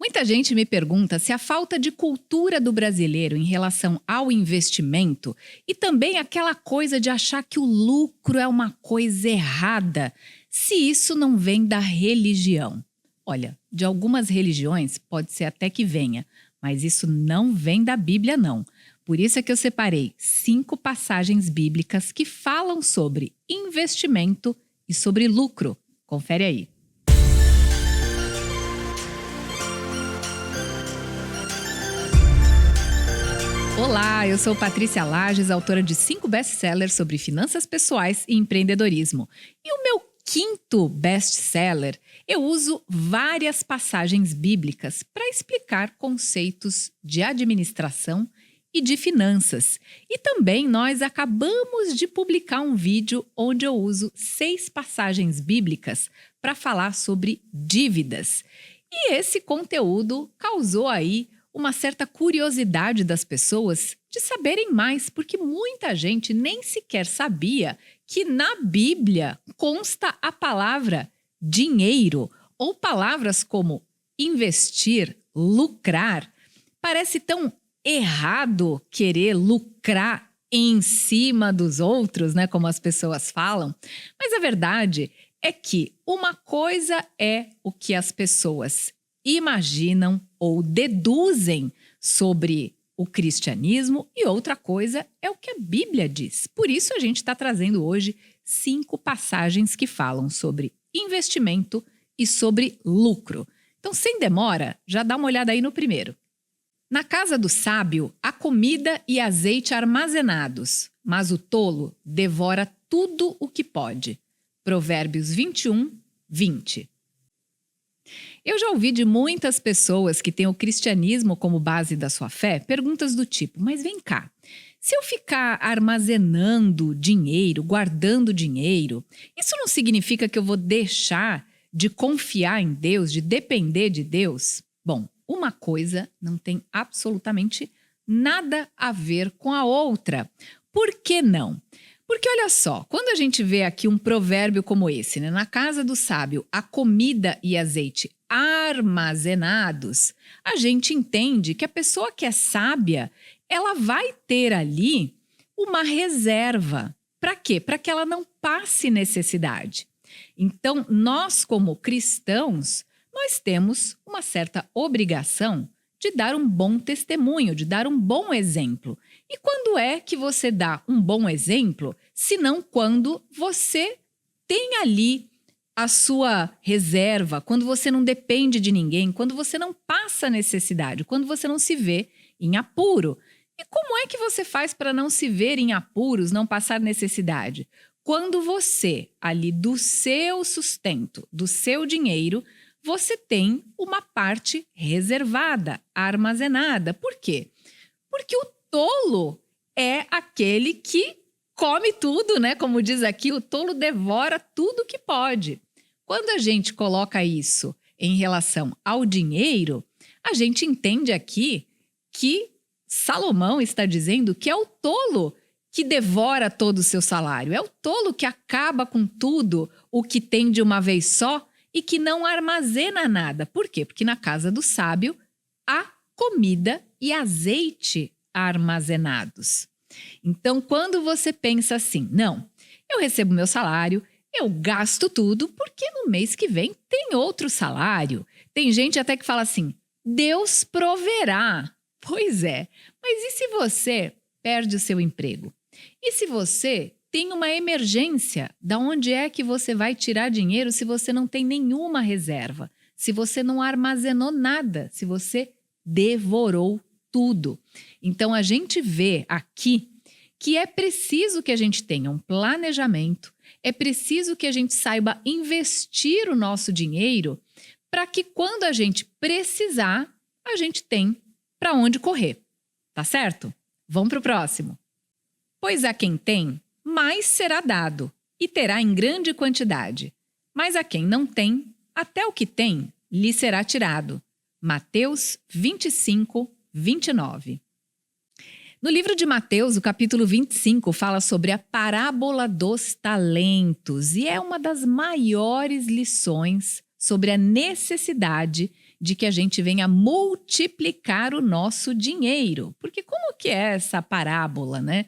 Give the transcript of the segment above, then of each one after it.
Muita gente me pergunta se a falta de cultura do brasileiro em relação ao investimento e também aquela coisa de achar que o lucro é uma coisa errada, se isso não vem da religião. Olha, de algumas religiões pode ser até que venha, mas isso não vem da Bíblia, não. Por isso é que eu separei 5 passagens bíblicas que falam sobre investimento e sobre lucro. Confere aí. Olá, eu sou Patrícia Lages, autora de 5 best-sellers sobre finanças pessoais e empreendedorismo. E o meu 5º best-seller, eu uso várias passagens bíblicas para explicar conceitos de administração e de finanças. E também nós acabamos de publicar um vídeo onde eu uso 6 passagens bíblicas para falar sobre dívidas. E esse conteúdo causou aí uma certa curiosidade das pessoas de saberem mais, porque muita gente nem sequer sabia que na Bíblia consta a palavra dinheiro ou palavras como investir, lucrar. Parece tão errado querer lucrar em cima dos outros, né, como as pessoas falam, mas a verdade é que uma coisa é o que as pessoas imaginam ou deduzem sobre o cristianismo e outra coisa é o que a Bíblia diz. Por isso a gente está trazendo hoje 5 passagens que falam sobre investimento e sobre lucro. Então, sem demora, já dá uma olhada aí no primeiro. Na casa do sábio há comida e azeite armazenados, mas o tolo devora tudo o que pode. Provérbios 21, 20. Eu já ouvi de muitas pessoas que têm o cristianismo como base da sua fé perguntas do tipo, mas vem cá, se eu ficar armazenando dinheiro, guardando dinheiro, isso não significa que eu vou deixar de confiar em Deus, de depender de Deus? Bom, uma coisa não tem absolutamente nada a ver com a outra. Por que não? Porque olha só, quando a gente vê aqui um provérbio como esse, né? Na casa do sábio, há comida e azeite armazenados, a gente entende que a pessoa que é sábia, ela vai ter ali uma reserva. Para quê? Para que ela não passe necessidade. Então, nós como cristãos, nós temos uma certa obrigação de dar um bom testemunho, de dar um bom exemplo. E quando é que você dá um bom exemplo, se não quando você tem ali a sua reserva, quando você não depende de ninguém, quando você não passa necessidade, quando você não se vê em apuro. E como é que você faz para não se ver em apuros, não passar necessidade? Quando você, ali do seu sustento, do seu dinheiro, você tem uma parte reservada, armazenada. Por quê? Porque o tolo é aquele que come tudo, né? Como diz aqui, o tolo devora tudo que pode. Quando a gente coloca isso em relação ao dinheiro, a gente entende aqui que Salomão está dizendo que é o tolo que devora todo o seu salário. É o tolo que acaba com tudo o que tem de uma vez só e que não armazena nada. Por quê? Porque na casa do sábio há comida e azeite armazenados. Então, quando você pensa assim, não, eu recebo meu salário, eu gasto tudo, porque no mês que vem tem outro salário. Tem gente até que fala assim, Deus proverá. Pois é, mas e se você perde o seu emprego? E se você tem uma emergência? Da onde é que você vai tirar dinheiro se você não tem nenhuma reserva? Se você não armazenou nada? Se você devorou tudo? Então, a gente vê aqui que é preciso que a gente tenha um planejamento, é preciso que a gente saiba investir o nosso dinheiro para que quando a gente precisar, a gente tem para onde correr. Tá certo? Vamos para o próximo. Pois a quem tem, mais será dado, e terá em grande quantidade. Mas a quem não tem, até o que tem, lhe será tirado. Mateus 25, 29. No livro de Mateus, o capítulo 25, fala sobre a parábola dos talentos e é uma das maiores lições sobre a necessidade de que a gente venha multiplicar o nosso dinheiro. Porque como que é essa parábola, né?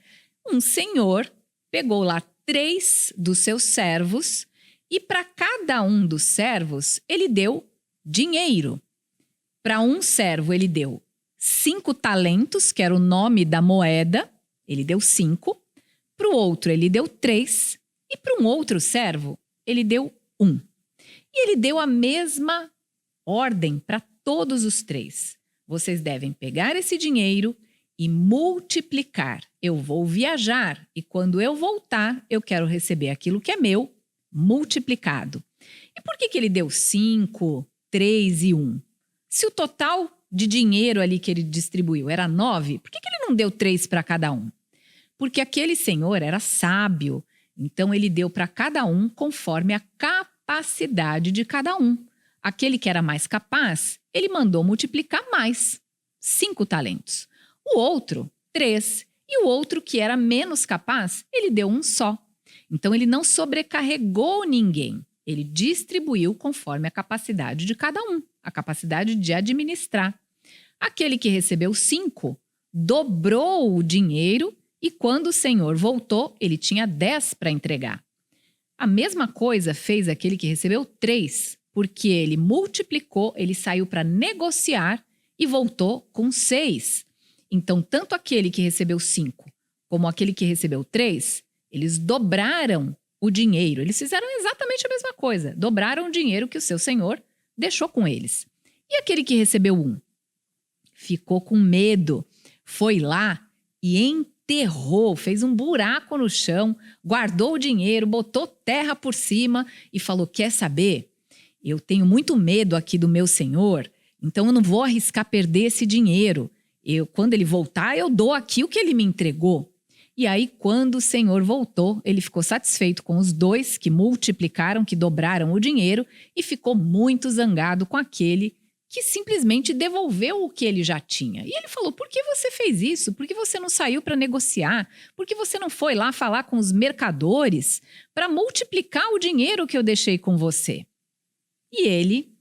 Um senhor pegou lá 3 dos seus servos e para cada um dos servos ele deu dinheiro. Para um servo ele deu 5 talentos, que era o nome da moeda, ele deu 5. Para o outro ele deu 3 e para um outro servo ele deu 1. E ele deu a mesma ordem para todos os 3. Vocês devem pegar esse dinheiro e multiplicar. Eu vou viajar e quando eu voltar, eu quero receber aquilo que é meu multiplicado. E por que ele deu 5, 3 e 1? Se o total de dinheiro ali que ele distribuiu era 9, por que ele não deu 3 para cada um? Porque aquele senhor era sábio, então ele deu para cada um conforme a capacidade de cada um. Aquele que era mais capaz, ele mandou multiplicar mais, 5 talentos. O outro, 3. E o outro que era menos capaz, ele deu 1 só. Então ele não sobrecarregou ninguém. Ele distribuiu conforme a capacidade de cada um, a capacidade de administrar. Aquele que recebeu 5 dobrou o dinheiro e quando o senhor voltou, ele tinha 10 para entregar. A mesma coisa fez aquele que recebeu 3, porque ele multiplicou, ele saiu para negociar e voltou com 6. Então, tanto aquele que recebeu 5 como aquele que recebeu 3, eles dobraram o dinheiro. Eles fizeram exatamente a mesma coisa. Dobraram o dinheiro que o seu senhor deixou com eles. E aquele que recebeu 1? Ficou com medo. Foi lá e enterrou, fez um buraco no chão, guardou o dinheiro, botou terra por cima e falou, quer saber? Eu tenho muito medo aqui do meu senhor, então eu não vou arriscar perder esse dinheiro. Quando ele voltar, eu dou aqui o que ele me entregou. E aí, quando o senhor voltou, ele ficou satisfeito com os 2 que multiplicaram, que dobraram o dinheiro e ficou muito zangado com aquele que simplesmente devolveu o que ele já tinha. E ele falou, por que você fez isso? Por que você não saiu para negociar? Por que você não foi lá falar com os mercadores para multiplicar o dinheiro que eu deixei com você? E ele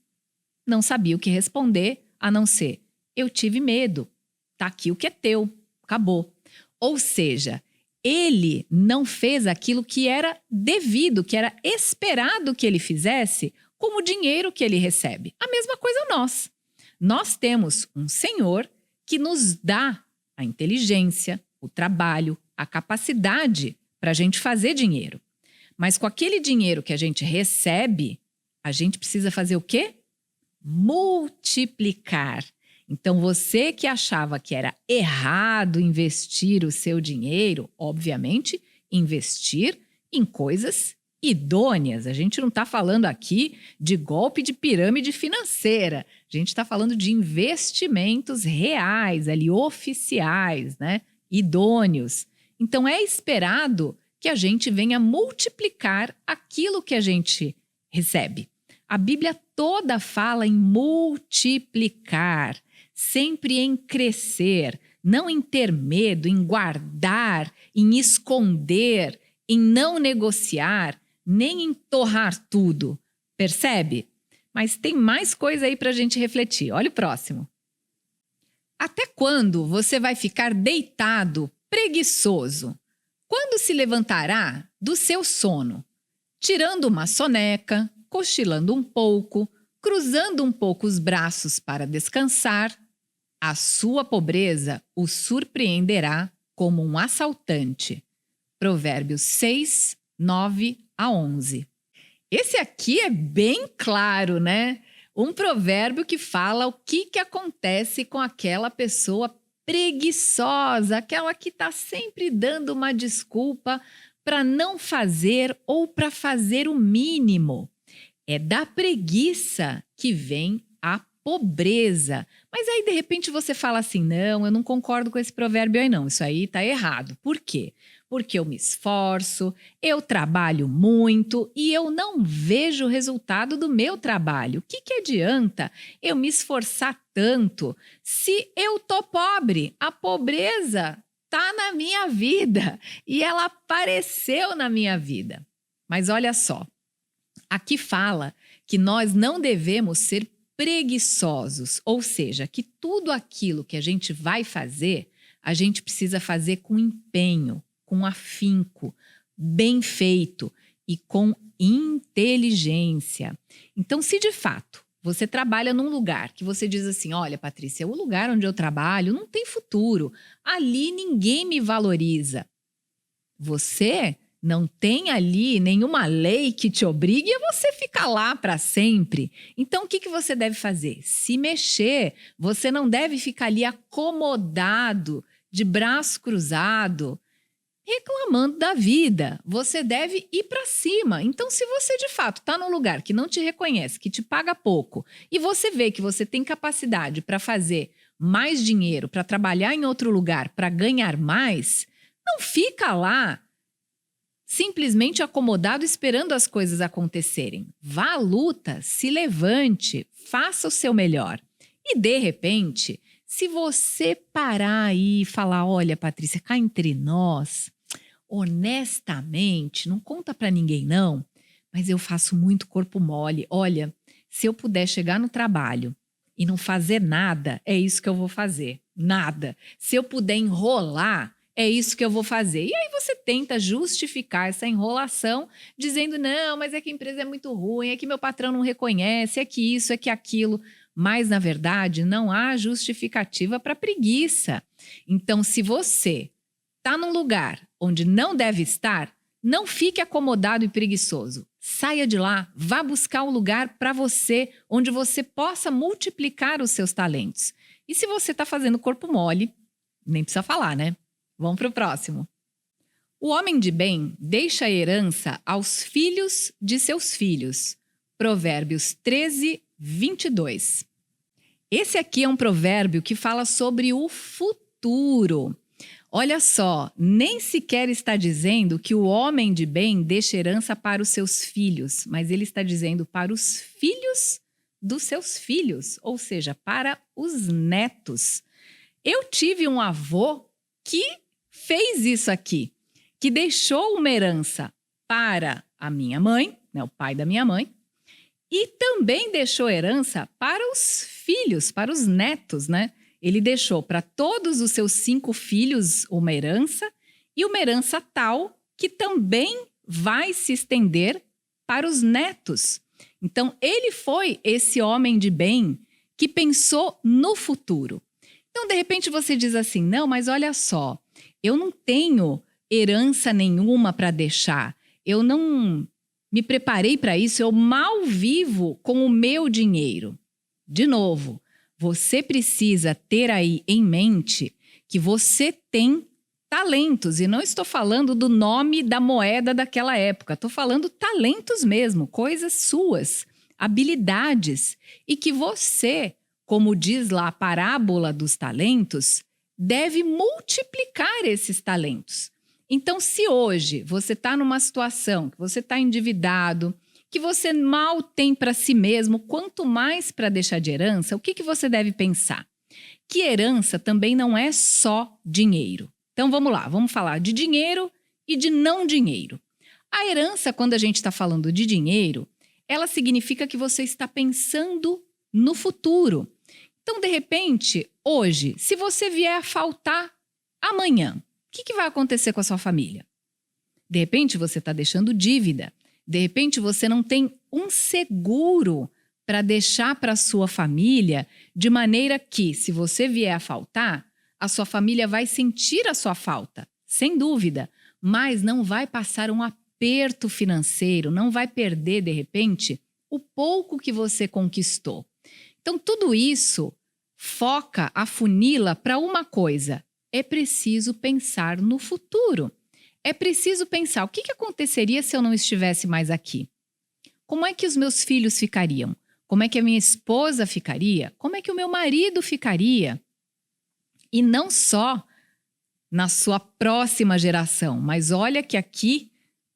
não sabia o que responder, a não ser, eu tive medo, tá aqui o que é teu, acabou. Ou seja, ele não fez aquilo que era devido, que era esperado que ele fizesse com o dinheiro que ele recebe. A mesma coisa nós. Nós temos um Senhor que nos dá a inteligência, o trabalho, a capacidade para a gente fazer dinheiro. Mas com aquele dinheiro que a gente recebe, a gente precisa fazer o quê? Multiplicar. Então, você que achava que era errado investir o seu dinheiro, obviamente, investir em coisas idôneas. A gente não está falando aqui de golpe de pirâmide financeira. A gente está falando de investimentos reais, ali, oficiais, né? Idôneos. Então, é esperado que a gente venha multiplicar aquilo que a gente recebe. A Bíblia toda fala em multiplicar, sempre em crescer, não em ter medo, em guardar, em esconder, em não negociar, nem em torrar tudo. Percebe? Mas tem mais coisa aí para a gente refletir. Olha o próximo. Até quando você vai ficar deitado, preguiçoso? Quando se levantará do seu sono? Tirando uma soneca, cochilando um pouco, cruzando um pouco os braços para descansar, a sua pobreza o surpreenderá como um assaltante. Provérbios 6, 9 a 11. Esse aqui é bem claro, né? Um provérbio que fala o que acontece com aquela pessoa preguiçosa, aquela que está sempre dando uma desculpa para não fazer ou para fazer o mínimo. É da preguiça que vem a pobreza. Mas aí, de repente, você fala assim, não, eu não concordo com esse provérbio aí não, isso aí está errado. Por quê? Porque eu me esforço, eu trabalho muito e eu não vejo o resultado do meu trabalho. O que adianta eu me esforçar tanto se eu tô pobre? A pobreza está na minha vida e ela apareceu na minha vida. Mas olha só, aqui fala que nós não devemos ser preguiçosos, ou seja, que tudo aquilo que a gente vai fazer, a gente precisa fazer com empenho, com afinco, bem feito e com inteligência. Então, se de fato você trabalha num lugar que você diz assim, olha, Patrícia, o lugar onde eu trabalho não tem futuro, ali ninguém me valoriza. Você não tem ali nenhuma lei que te obrigue a você ficar lá para sempre. Então, o que você deve fazer? Se mexer. Você não deve ficar ali acomodado, de braço cruzado, reclamando da vida. Você deve ir para cima. Então, se você de fato está num lugar que não te reconhece, que te paga pouco, e você vê que você tem capacidade para fazer mais dinheiro, para trabalhar em outro lugar, para ganhar mais, não fica lá simplesmente acomodado esperando as coisas acontecerem. Vá à luta, se levante, faça o seu melhor. E de repente, se você parar aí e falar, olha, Patrícia, cá entre nós, honestamente, não conta pra ninguém não, mas eu faço muito corpo mole. Olha, se eu puder chegar no trabalho e não fazer nada, é isso que eu vou fazer. Nada. Se eu puder enrolar, é isso que eu vou fazer. E aí você tenta justificar essa enrolação dizendo, não, mas é que a empresa é muito ruim, é que meu patrão não reconhece, é que isso, é que aquilo. Mas, na verdade, não há justificativa para preguiça. Então, se você está num lugar onde não deve estar, não fique acomodado e preguiçoso. Saia de lá, vá buscar um lugar para você, onde você possa multiplicar os seus talentos. E se você está fazendo corpo mole, nem precisa falar, né? Vamos para o próximo. O homem de bem deixa a herança aos filhos de seus filhos. Provérbios 13, 22. Esse aqui é um provérbio que fala sobre o futuro. Olha só, nem sequer está dizendo que o homem de bem deixa herança para os seus filhos, mas ele está dizendo para os filhos dos seus filhos, ou seja, para os netos. Eu tive um avô que fez isso aqui, que deixou uma herança para a minha mãe, né, o pai da minha mãe, e também deixou herança para os filhos, para os netos, né? Ele deixou para todos os seus 5 filhos uma herança e uma herança tal que também vai se estender para os netos. Então, ele foi esse homem de bem que pensou no futuro. Então, de repente, você diz assim, não, mas olha só, eu não tenho herança nenhuma para deixar, eu não me preparei para isso, eu mal vivo com o meu dinheiro. De novo, você precisa ter aí em mente que você tem talentos, e não estou falando do nome da moeda daquela época, estou falando talentos mesmo, coisas suas, habilidades, e que você, como diz lá a parábola dos talentos, deve multiplicar esses talentos. Então, se hoje você está numa situação que você está endividado, que você mal tem para si mesmo, quanto mais para deixar de herança, o que você deve pensar? Que herança também não é só dinheiro. Então, vamos lá, vamos falar de dinheiro e de não dinheiro. A herança, quando a gente está falando de dinheiro, ela significa que você está pensando no futuro. Então, de repente, hoje, se você vier a faltar amanhã, o que vai acontecer com a sua família? De repente, você está deixando dívida. De repente, você não tem um seguro para deixar para a sua família, de maneira que, se você vier a faltar, a sua família vai sentir a sua falta, sem dúvida, mas não vai passar um aperto financeiro, não vai perder, de repente, o pouco que você conquistou. Então, tudo isso foca, afunila para uma coisa. É preciso pensar no futuro. É preciso pensar o que aconteceria se eu não estivesse mais aqui? Como é que os meus filhos ficariam? Como é que a minha esposa ficaria? Como é que o meu marido ficaria? E não só na sua próxima geração, mas olha que aqui,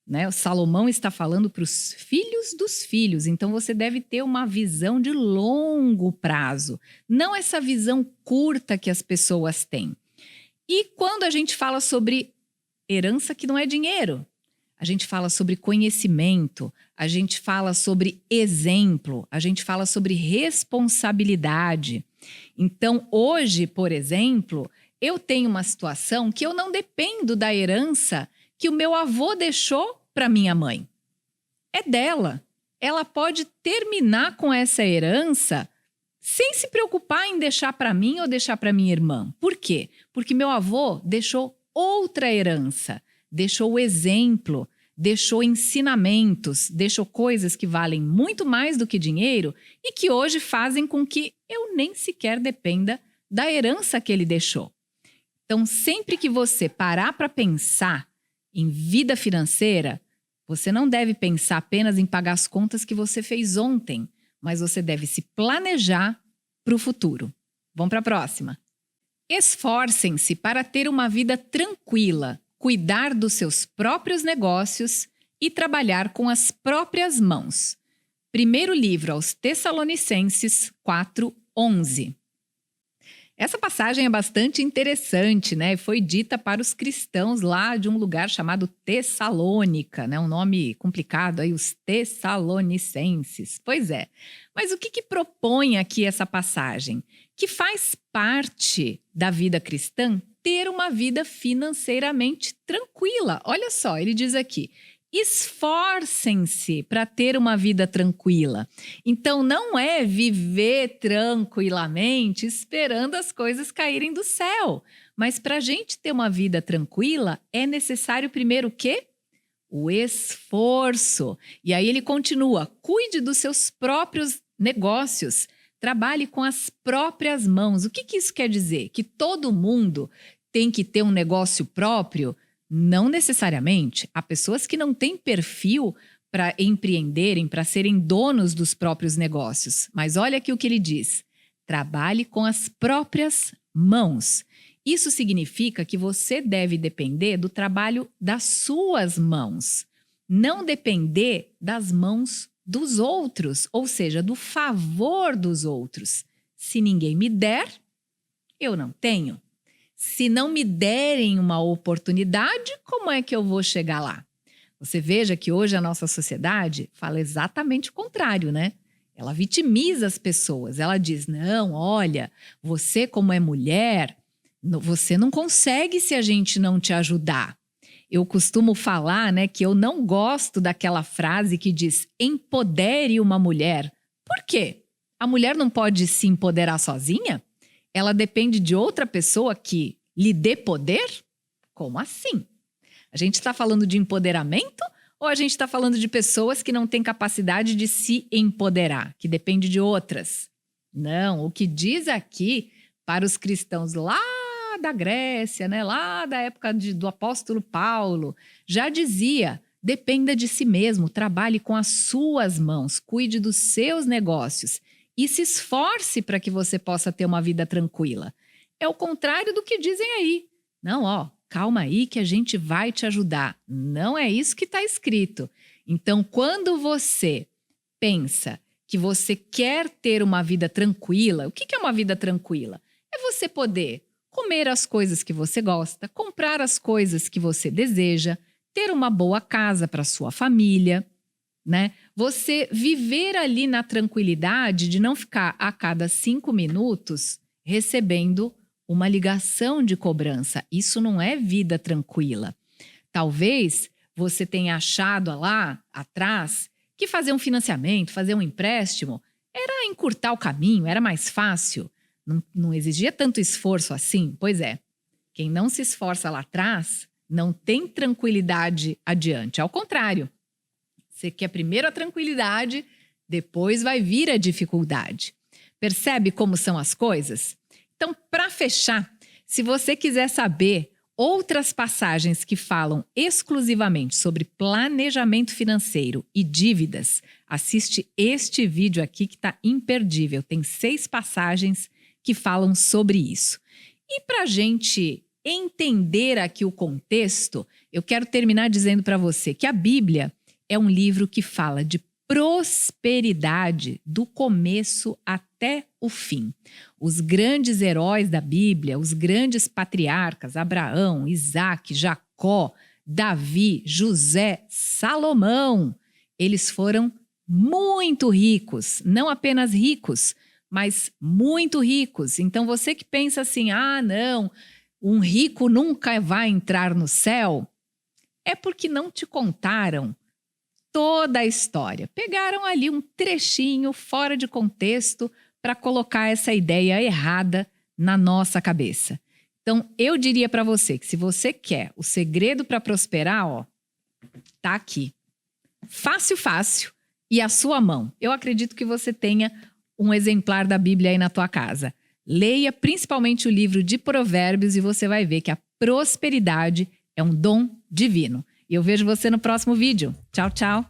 né, o Salomão está falando para os filhos dos filhos. Então você deve ter uma visão de longo prazo, não essa visão curta que as pessoas têm. E quando a gente fala sobre herança que não é dinheiro, a gente fala sobre conhecimento, a gente fala sobre exemplo, a gente fala sobre responsabilidade. Então, hoje, por exemplo, eu tenho uma situação que eu não dependo da herança que o meu avô deixou para minha mãe. É dela. Ela pode terminar com essa herança sem se preocupar em deixar para mim ou deixar para minha irmã. Por quê? Porque meu avô deixou outra herança, deixou o exemplo, deixou ensinamentos, deixou coisas que valem muito mais do que dinheiro e que hoje fazem com que eu nem sequer dependa da herança que ele deixou. Então, sempre que você parar para pensar em vida financeira, você não deve pensar apenas em pagar as contas que você fez ontem, mas você deve se planejar para o futuro. Vamos para a próxima. Esforcem-se para ter uma vida tranquila, cuidar dos seus próprios negócios e trabalhar com as próprias mãos. Primeiro livro aos Tessalonicenses 4:11. Essa passagem é bastante interessante, né? Foi dita para os cristãos lá de um lugar chamado Tessalônica, né? Um nome complicado aí, os Tessalonicenses. Pois é. Mas o que propõe aqui essa passagem? Que faz parte da vida cristã ter uma vida financeiramente tranquila. Olha só, ele diz aqui: esforcem-se para ter uma vida tranquila. Então, não é viver tranquilamente esperando as coisas caírem do céu. Mas para a gente ter uma vida tranquila, é necessário primeiro o quê? O esforço. E aí ele continua: cuide dos seus próprios negócios. Trabalhe com as próprias mãos. O que isso quer dizer? Que todo mundo tem que ter um negócio próprio? Não necessariamente. Há pessoas que não têm perfil para empreenderem, para serem donos dos próprios negócios. Mas olha aqui o que ele diz: trabalhe com as próprias mãos. Isso significa que você deve depender do trabalho das suas mãos, não depender das mãos dos outros, ou seja, do favor dos outros. Se ninguém me der, eu não tenho. Se não me derem uma oportunidade, como é que eu vou chegar lá? Você veja que hoje a nossa sociedade fala exatamente o contrário, né? Ela vitimiza as pessoas. Ela diz: não, olha, você como é mulher, você não consegue se a gente não te ajudar. Eu costumo falar, né, que eu não gosto daquela frase que diz: empodere uma mulher. Por quê? A mulher não pode se empoderar sozinha? Ela depende de outra pessoa que lhe dê poder? Como assim? A gente está falando de empoderamento ou a gente está falando de pessoas que não têm capacidade de se empoderar, que depende de outras? Não, o que diz aqui para os cristãos lá da Grécia, né, lá da época do apóstolo Paulo, já dizia: dependa de si mesmo, trabalhe com as suas mãos, cuide dos seus negócios e se esforce para que você possa ter uma vida tranquila. É o contrário do que dizem aí. Não, ó, calma aí que a gente vai te ajudar. Não é isso que está escrito. Então, quando você pensa que você quer ter uma vida tranquila, o que é uma vida tranquila? É você poder comer as coisas que você gosta, comprar as coisas que você deseja, ter uma boa casa para sua família, né? Você viver ali na tranquilidade de não ficar a cada 5 minutos recebendo uma ligação de cobrança. Isso não é vida tranquila. Talvez você tenha achado lá atrás que fazer um financiamento, fazer um empréstimo, era encurtar o caminho, era mais fácil. Não exigia tanto esforço assim? Pois é. Quem não se esforça lá atrás não tem tranquilidade adiante. Ao contrário, você quer primeiro a tranquilidade, depois vai vir a dificuldade. Percebe como são as coisas? Então, para fechar, se você quiser saber outras passagens que falam exclusivamente sobre planejamento financeiro e dívidas, assiste este vídeo aqui que está imperdível. Tem 6 passagens que falam sobre isso. E para a gente entender aqui o contexto, eu quero terminar dizendo para você que a Bíblia é um livro que fala de prosperidade do começo até o fim. Os grandes heróis da Bíblia, os grandes patriarcas, Abraão, Isaac, Jacó, Davi, José, Salomão. Eles foram muito ricos, não apenas ricos, mas muito ricos. Então você que pensa assim, não, um rico nunca vai entrar no céu, é porque não te contaram toda a história. Pegaram ali um trechinho fora de contexto para colocar essa ideia errada na nossa cabeça. Então, eu diria para você que se você quer o segredo para prosperar, tá aqui. Fácil, fácil e à sua mão. Eu acredito que você tenha um exemplar da Bíblia aí na tua casa. Leia principalmente o livro de Provérbios e você vai ver que a prosperidade é um dom divino. E eu vejo você no próximo vídeo. Tchau, tchau!